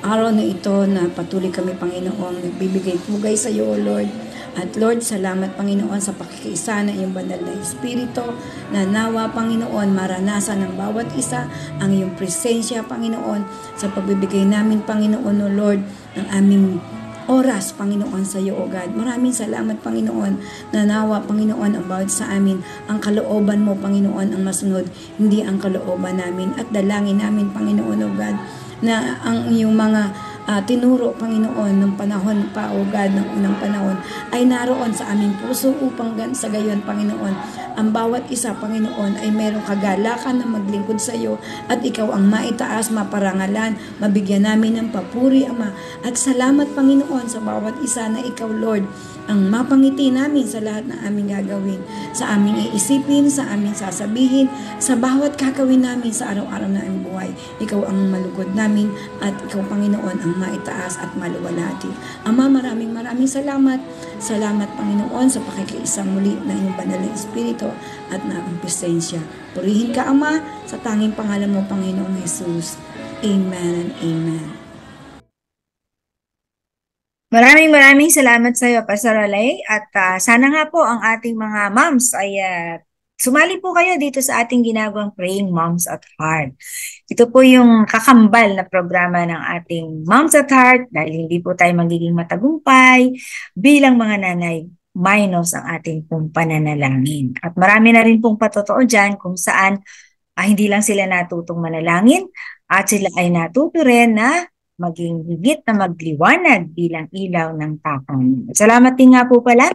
araw na ito na patuloy kami, Panginoon, nagbibigay pugay sa iyo, Lord. At Lord, salamat, Panginoon, sa pakikiisa ng iyong banal na Espiritu, na nawa, Panginoon, maranasan ng bawat isa ang iyong presensya, Panginoon, sa pagbibigay namin, Panginoon, o Lord, ng aming oras, Panginoon, sa iyo, O God. Maraming salamat, Panginoon, na nawa, Panginoon, ang bawat sa amin, ang kalooban mo, Panginoon, ang masunod, hindi ang kalooban namin. At dalangin namin, Panginoon, O God, na ang iyong mga tinuro, Panginoon, ng panahon pa, O God, ng unang panahon, ay naroon sa aming puso upang sa gayon, Panginoon, ang bawat isa, Panginoon, ay mayroong kagalakan na maglingkod sa iyo at ikaw ang maitaas, maparangalan, mabigyan namin ng papuri, Ama. At salamat, Panginoon, sa bawat isa na ikaw, Lord, ang mapangiti namin sa lahat ng aming gagawin, sa aming iisipin, sa aming sasabihin, sa bawat gagawin namin sa araw-araw na aming buhay. Ikaw ang malugod namin at ikaw, Panginoon, ang maitaas at maluwalhati. Ama, maraming salamat. Salamat, Panginoon, sa pakikiisang muli na iyong banal na Espiritu at na ang presensya. Purihin ka, Ama, sa tanging pangalan mo, Panginoong Jesus. Amen and amen. Maraming salamat sa iyo, Pastor Alay. At sana nga po ang ating mga moms ay sumali po kayo dito sa ating ginagawang Praying Moms at Heart. Ito po yung kakambal na programa ng ating Moms at Heart dahil hindi po tayo magiging matagumpay bilang mga nanay minus ang ating pong pananalangin. At marami na rin pong patotoo dyan kung saan hindi lang sila natutong manalangin at sila ay natuto rin na maging higit na magliwanag bilang ilaw ng tapang. Salamat din nga po pala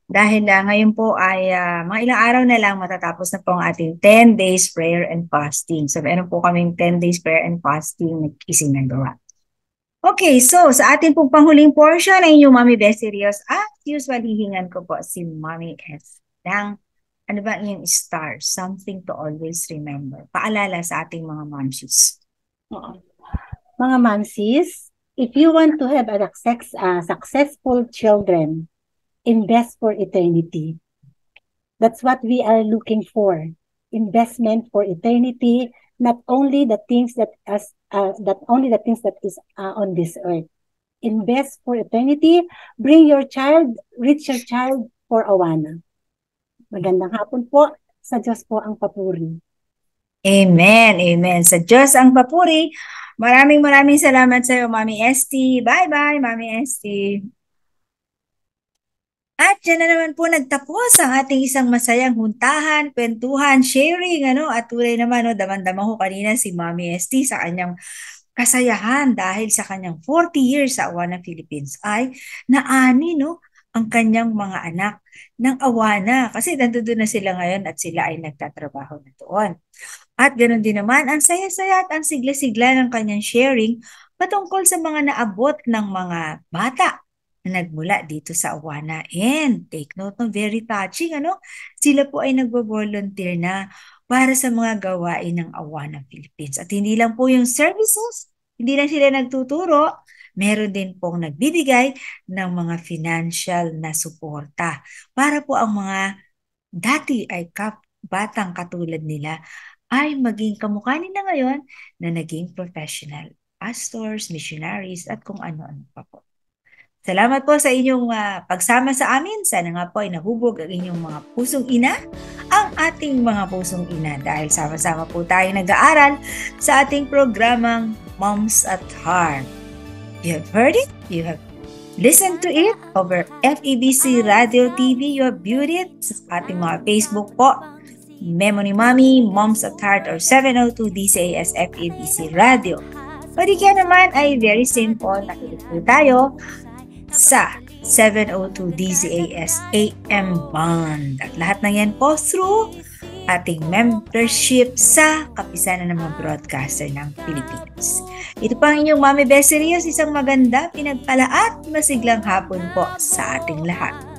dahil ngayon po ay mga ilang araw na lang matatapos na po ang ating 10 days prayer and fasting. So meron po kaming 10 days prayer and fasting na isinagawa. Okay, so sa ating pong panghuling portion ay inyong Mami Bessie Rios at usually hingan ko po si Mami S. ng ano ba yung star, something to always remember. Paalala sa ating mga momsies. Mga momsies, if you want to have a successful children, invest for eternity. That's what we are looking for. Investment for eternity, not only the things that is on this earth. Invest for eternity. Bring your child, reach your child for Awana. Magandang hapon po. Sa Diyos po ang papuri. Amen. Amen. Sa Diyos ang papuri. Maraming salamat sa iyo, Mami Esti. Bye-bye, Mami Esti. At dyan na naman po nagtapos ang ating isang masayang huntahan, kwentuhan, sharing, at tulay naman, damang-dama ko kanina si Mami Esti sa kanyang kasayahan dahil sa kanyang 40 years sa Awana Philippines ay naani, ang kanyang mga anak ng Awana kasi nandoon na sila ngayon at sila ay nagtatrabaho na doon. At ganoon din naman, ang saya-saya at ang sigla-sigla ng kanyang sharing patungkol sa mga naabot ng mga bata na nagmula dito sa Awana. And take note, very touching, sila po ay nagbo-volunteer na para sa mga gawain ng Awana Philippines. At hindi lang po yung services, hindi lang sila nagtuturo, meron din pong nagbibigay ng mga financial na suporta para po ang mga dati ay batang katulad nila ay maging kamukha nila ngayon na naging professional, pastors, missionaries, at kung ano-ano pa po. Salamat po sa inyong pagsama sa amin. Sana nga po ay nahubog ang inyong mga pusong ina, ang ating mga pusong ina, dahil sama-sama po tayo nag-aaral sa ating programang Moms at Heart. You have heard it, you have listened to it over FEBC Radio TV, you have viewed it sa ating mga Facebook po, Memo ni Mami, Moms at Heart, or 702 DCAS FEBC Radio. O di kaya naman ay very simple, nakinig po tayo sa 702 DCAS AM Band. At lahat na yan po through ating membership sa Kapisanan ng mga Broadcaster ng Pilipinas. Ito po ang inyong Mami Bessie Rios, isang maganda, pinagpala at masiglang hapon po sa ating lahat.